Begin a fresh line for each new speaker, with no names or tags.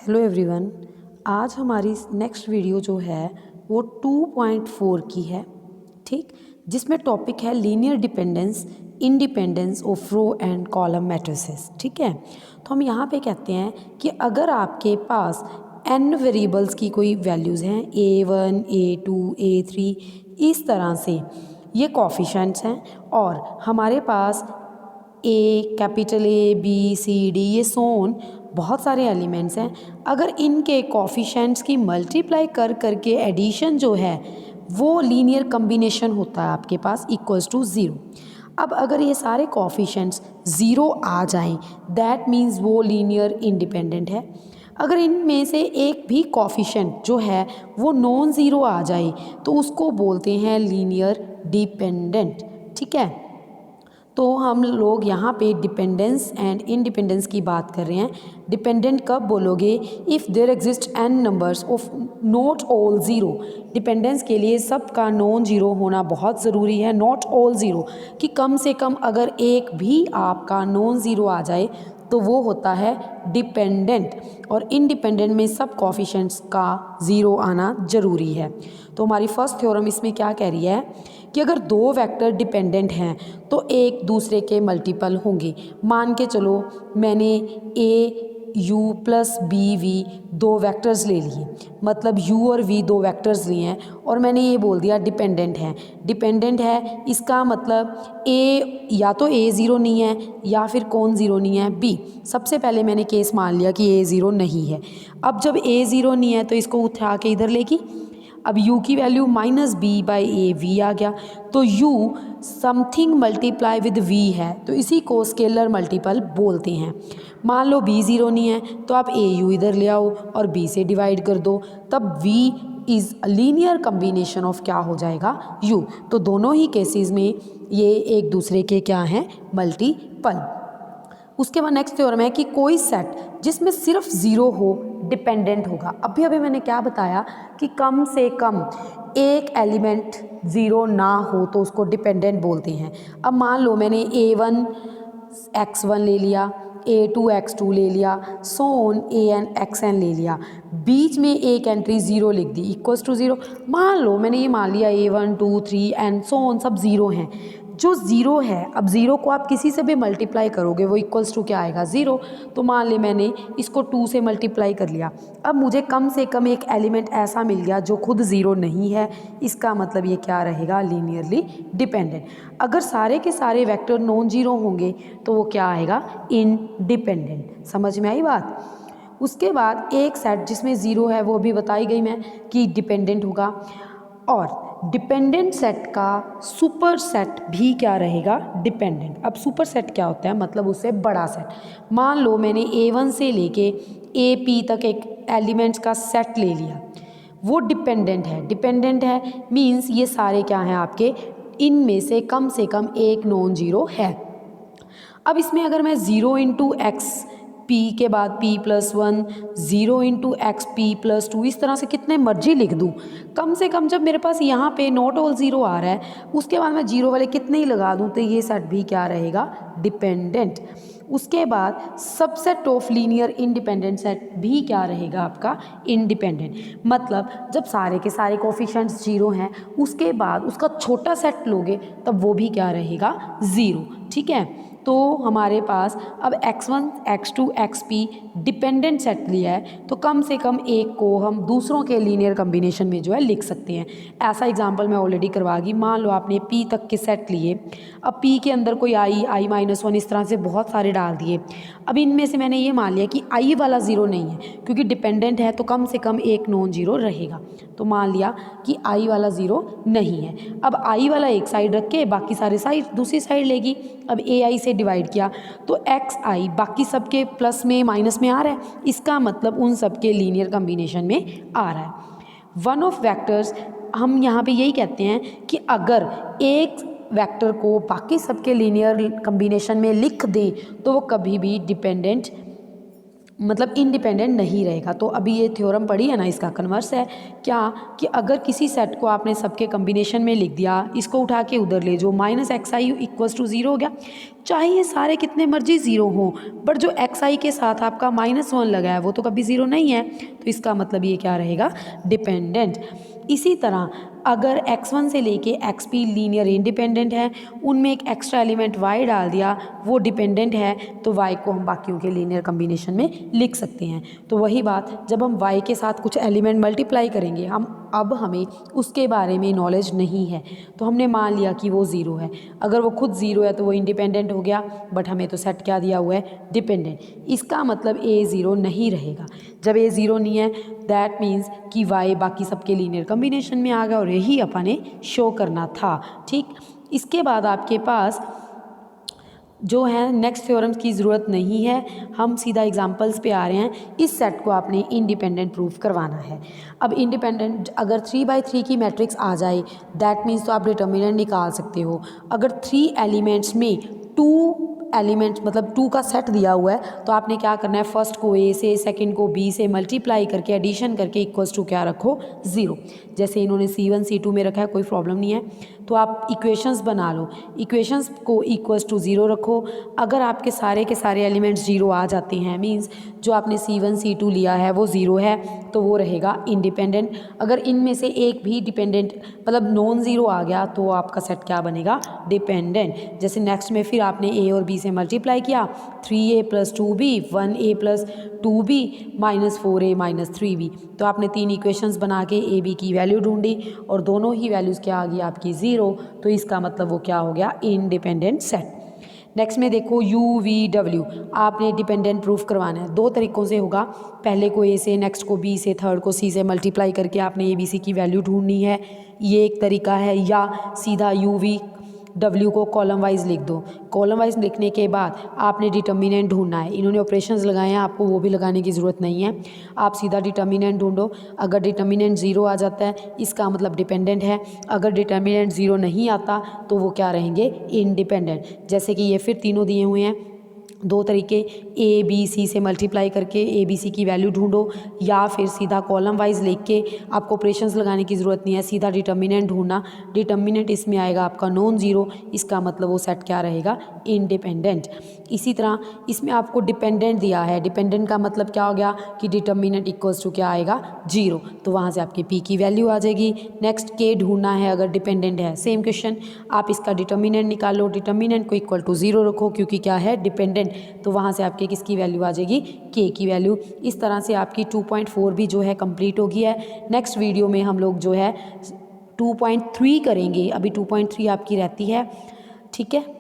Hello everyone. आज हमारी next video जो है वो 2.4 की है, ठीक, जिसमें टॉपिक है linear dependence independence of row and column matrices. ठीक है, तो हम यहाँ पे कहते हैं कि अगर आपके पास n वेरिएबल्स की कोई वैल्यूज़ हैं a1 a2 a3 इस तरह से ये कोफिशिएंट्स हैं और हमारे पास capital A B C D ये सोन बहुत सारे एलिमेंट्स हैं। अगर इनके कोफिशिएंट्स की मल्टीप्लाई कर करके एडिशन जो है वो लीनियर कम्बिनेशन होता है आपके पास इक्वल्स टू ज़ीरो। अब अगर ये सारे कोफिशिएंट्स ज़ीरो आ जाएं दैट मीन्स वो लीनियर इंडिपेंडेंट है। अगर इनमें से एक भी कोफिशिएंट जो है वो नॉन ज़ीरो आ जाए तो उसको बोलते हैं लीनियर डिपेंडेंट। ठीक है, तो हम लोग यहाँ पे डिपेंडेंस एंड इंडिपेंडेंस की बात कर रहे हैं। डिपेंडेंट कब बोलोगे? If there exist n numbers of not all zero. Dependence के लिए सबका नॉन ज़ीरो होना बहुत ज़रूरी है, नॉट ऑल ज़ीरो, कि कम से कम अगर एक भी आपका नॉन ज़ीरो आ जाए तो वो होता है डिपेंडेंट। और इंडिपेंडेंट में सब कोफिशिएंट्स का ज़ीरो आना ज़रूरी है। तो हमारी फर्स्ट थ्योरम इसमें क्या कह रही है कि अगर दो वेक्टर डिपेंडेंट हैं तो एक दूसरे के मल्टीपल होंगे। मान के चलो मैंने ए यू प्लस बी वी दो वेक्टर्स ले लिए, मतलब यू और वी दो वेक्टर्स लिए हैं और मैंने ये बोल दिया डिपेंडेंट है। डिपेंडेंट है इसका मतलब ए या तो ए ज़ीरो नहीं है या फिर कौन ज़ीरो नहीं है, बी। सबसे पहले मैंने केस मान लिया कि ए ज़ीरो नहीं है। अब जब ए ज़ीरो नहीं है तो इसको उठा के इधर लेगी। अब u की value minus B by A V आ गया, तो u something multiply with v है तो इसी को स्केलर मल्टीपल बोलते हैं। मान लो b ज़ीरो नहीं है तो आप ए यू इधर ले आओ और b से डिवाइड कर दो, तब v is linear combination of क्या हो जाएगा u। तो दोनों ही केसेस में ये एक दूसरे के क्या हैं, मल्टीपल। उसके बाद नेक्स्ट थ्योरम है कि कोई सेट जिसमें सिर्फ ज़ीरो हो डिपेंडेंट होगा। अभी अभी मैंने क्या बताया कि कम से कम एक एलिमेंट ज़ीरो ना हो तो उसको डिपेंडेंट बोलते हैं। अब मान लो मैंने a1 x1 ले लिया, a2 x2 ले लिया, सो ऑन an xn ले लिया, बीच में एक एंट्री ज़ीरो लिख दी इक्वल्स टू ज़ीरो। मान लो मैंने ये मान लिया a1 2 3 एंड सो ऑन सब ज़ीरो हैं। जो ज़ीरो है, अब ज़ीरो को आप किसी से भी मल्टीप्लाई करोगे वो इक्वल्स टू क्या आएगा, ज़ीरो। तो मान ले मैंने इसको 2 से मल्टीप्लाई कर लिया। अब मुझे कम से कम एक एलिमेंट ऐसा मिल गया जो खुद ज़ीरो नहीं है, इसका मतलब ये क्या रहेगा, लीनियरली डिपेंडेंट। अगर सारे के सारे वेक्टर नॉन ज़ीरो होंगे तो वो क्या आएगा, इनडिपेंडेंट। समझ में आई बात? उसके बाद एक सेट जिसमें ज़ीरो है वो भी बताई गई मैं कि डिपेंडेंट होगा, और डिपेंडेंट सेट का सुपर सेट भी क्या रहेगा, डिपेंडेंट। अब सुपर सेट क्या होता है, मतलब उससे बड़ा सेट। मान लो मैंने a1 से लेके AP तक एक एलिमेंट्स का सेट ले लिया, वो डिपेंडेंट है। डिपेंडेंट है मीन्स ये सारे क्या हैं आपके, इनमें से कम एक नॉन ज़ीरो है। अब इसमें अगर मैं ज़ीरो इंटू एक्स p के बाद p+1, zero into x p+2 इस तरह से कितने मर्जी लिख दूँ, कम से कम जब मेरे पास यहाँ पे नॉट ऑल ज़ीरो आ रहा है उसके बाद मैं जीरो वाले कितने ही लगा दूँ तो ये सेट भी क्या रहेगा, डिपेंडेंट। उसके बाद subset of linear independent set भी क्या रहेगा आपका, इंडिपेंडेंट। मतलब जब सारे के सारे कोफिशिएंट्स जीरो हैं उसके बाद उसका छोटा सेट लोगे तब वो भी क्या रहेगा, ज़ीरो। ठीक है, तो हमारे पास अब x1 x2 xp dependent set लिया है तो कम से कम एक को हम दूसरों के लीनियर कम्बिनेशन में जो है लिख सकते हैं। ऐसा एग्जांपल मैं ऑलरेडी करवागी। मान लो आपने p तक के सेट लिए, अब p के अंदर कोई i-1 इस तरह से बहुत सारे डाल दिए। अब इनमें से मैंने ये मान लिया कि i वाला ज़ीरो नहीं है क्योंकि डिपेंडेंट है तो कम से कम एक नॉन ज़ीरो रहेगा। तो मान लिया कि i वाला ज़ीरो नहीं है। अब i वाला एक साइड रख के बाकी सारे साइड दूसरी साइड लेगी। अब ai से डिवाइड किया तो xi बाकी सबके प्लस में माइनस में आ रहा है, इसका मतलब उन सबके लीनियर कम्बिनेशन में आ रहा है। वन ऑफ वेक्टर्स, हम यहाँ पे यही कहते हैं कि अगर एक वेक्टर को बाकी सबके लीनियर कम्बिनेशन में लिख दें तो वो कभी भी डिपेंडेंट मतलब इंडिपेंडेंट नहीं रहेगा। तो अभी ये थ्योरम पढ़ी है ना, इसका कन्वर्स है क्या कि अगर किसी सेट को आपने सबके कम्बिनेशन में लिख दिया, इसको उठा के उधर ले जो minus x i equals to zero हो गया। चाहे ये सारे कितने मर्जी ज़ीरो हों, बट जो एक्स आई के साथ आपका -1 लगा है वो तो कभी ज़ीरो नहीं है, तो इसका मतलब ये क्या रहेगा, डिपेंडेंट। इसी तरह अगर x1 से लेके xp लीनियर इंडिपेंडेंट है, उनमें एक एक्स्ट्रा एलिमेंट y डाल दिया, वो डिपेंडेंट है, तो y को हम बाकियों के लीनियर कम्बिनेशन में लिख सकते हैं। तो वही बात, जब हम y के साथ कुछ एलिमेंट मल्टीप्लाई करेंगे, अब हमें उसके बारे में नॉलेज नहीं है, तो हमने मान लिया कि वो ज़ीरो है। अगर वो खुद ज़ीरो है तो वो इंडिपेंडेंट हो गया, बट हमें तो सेट क्या दिया हुआ है, डिपेंडेंट। इसका मतलब a ज़ीरो नहीं रहेगा। जब a ज़ीरो नहीं है, दैट मीन्स कि y बाकी सबके लीनियर कम्बिनेशन में आ गया, और यही अपने शो करना था। ठीक, इसके बाद आपके पास जो है नेक्स्ट थ्योरम्स की ज़रूरत नहीं है, हम सीधा एग्जांपल्स पे आ रहे हैं। इस सेट को आपने इंडिपेंडेंट प्रूफ करवाना है। अब इंडिपेंडेंट अगर 3×3 की मैट्रिक्स आ जाए, दैट मीन्स तो आप डिटर्मिनेंट निकाल सकते हो। अगर 3 एलिमेंट्स में 2 एलिमेंट्स मतलब 2 का सेट दिया हुआ है, तो आपने क्या करना है, फर्स्ट को a से, सेकंड को b से मल्टीप्लाई करके एडिशन करके इक्वल्स टू क्या रखो, ज़ीरो। जैसे इन्होंने C1 C2 में रखा है, कोई प्रॉब्लम नहीं है, तो आप इक्वेशंस बना लो, इक्वेशंस को इक्वल्स टू ज़ीरो रखो। अगर आपके सारे के सारे एलिमेंट्स ज़ीरो आ जाते हैं, मीन्स जो आपने C1 C2 लिया है वो ज़ीरो है, तो वो रहेगा इंडिपेंडेंट। अगर इनमें से एक भी डिपेंडेंट मतलब नॉन ज़ीरो आ गया, तो आपका सेट क्या बनेगा, डिपेंडेंट। जैसे नेक्स्ट में फिर आपने a और b से मल्टीप्लाई किया, 3a + 2b, 1a + 2b -4a - 3b, तो आपने 3 इक्वेशंस बना के a b की वैल्यू ढूंढी, और दोनों ही वैल्यूज़ क्या आ गई आपकी, ज़ीरो। तो इसका मतलब वो क्या हो गया, इंडिपेंडेंट सेट। नेक्स्ट में देखो u v w, आपने डिपेंडेंट प्रूफ करवाना है। 2 तरीक़ों से होगा, पहले को a से, नेक्स्ट को b से, थर्ड को c से मल्टीप्लाई करके आपने a b c की वैल्यू ढूंढनी है, ये एक तरीका है। या सीधा u v w को कॉलम वाइज लिख दो। कॉलम वाइज लिखने के बाद आपने डिटर्मिनेंट ढूंढना है। इन्होंने ऑपरेशंस लगाए हैं, आपको वो भी लगाने की ज़रूरत नहीं है, आप सीधा डिटर्मिनेंट ढूंढो। अगर डिटर्मिनेंट ज़ीरो आ जाता है, इसका मतलब डिपेंडेंट है। अगर डिटर्मिनेंट ज़ीरो नहीं आता, तो वो क्या रहेंगे, इंडिपेंडेंट। जैसे कि ये फिर तीनों दिए हुए हैं, 2 तरीके, a b c से मल्टीप्लाई करके a b c की वैल्यू ढूंढो, या फिर सीधा कॉलम वाइज लिख के, आपको ऑपरेशंस लगाने की ज़रूरत नहीं है, सीधा डिटर्मिनेंट ढूंढना। डिटर्मिनेंट इसमें आएगा आपका नॉन ज़ीरो, इसका मतलब वो सेट क्या रहेगा, इंडिपेंडेंट। इसी तरह इसमें आपको डिपेंडेंट दिया है, डिपेंडेंट का मतलब क्या हो गया कि डिटर्मिनेंट इक्वल्स टू क्या आएगा, ज़ीरो, तो वहाँ से आपकी p की वैल्यू आ जाएगी। नेक्स्ट k ढूंढना है, अगर डिपेंडेंट है, सेम क्वेश्चन, आप इसका डिटर्मिनेंट निकालो, डिटर्मिनेंट को इक्वल टू ज़ीरो रखो, क्योंकि क्या है, डिपेंडेंट, तो वहाँ से आपके किसकी वैल्यू आ जाएगी, k की वैल्यू। इस तरह से आपकी 2.4 भी जो है कंप्लीट हो गई है। नेक्स्ट वीडियो में हम लोग जो है 2.3 करेंगे, अभी 2.3 आपकी रहती है, ठीक है।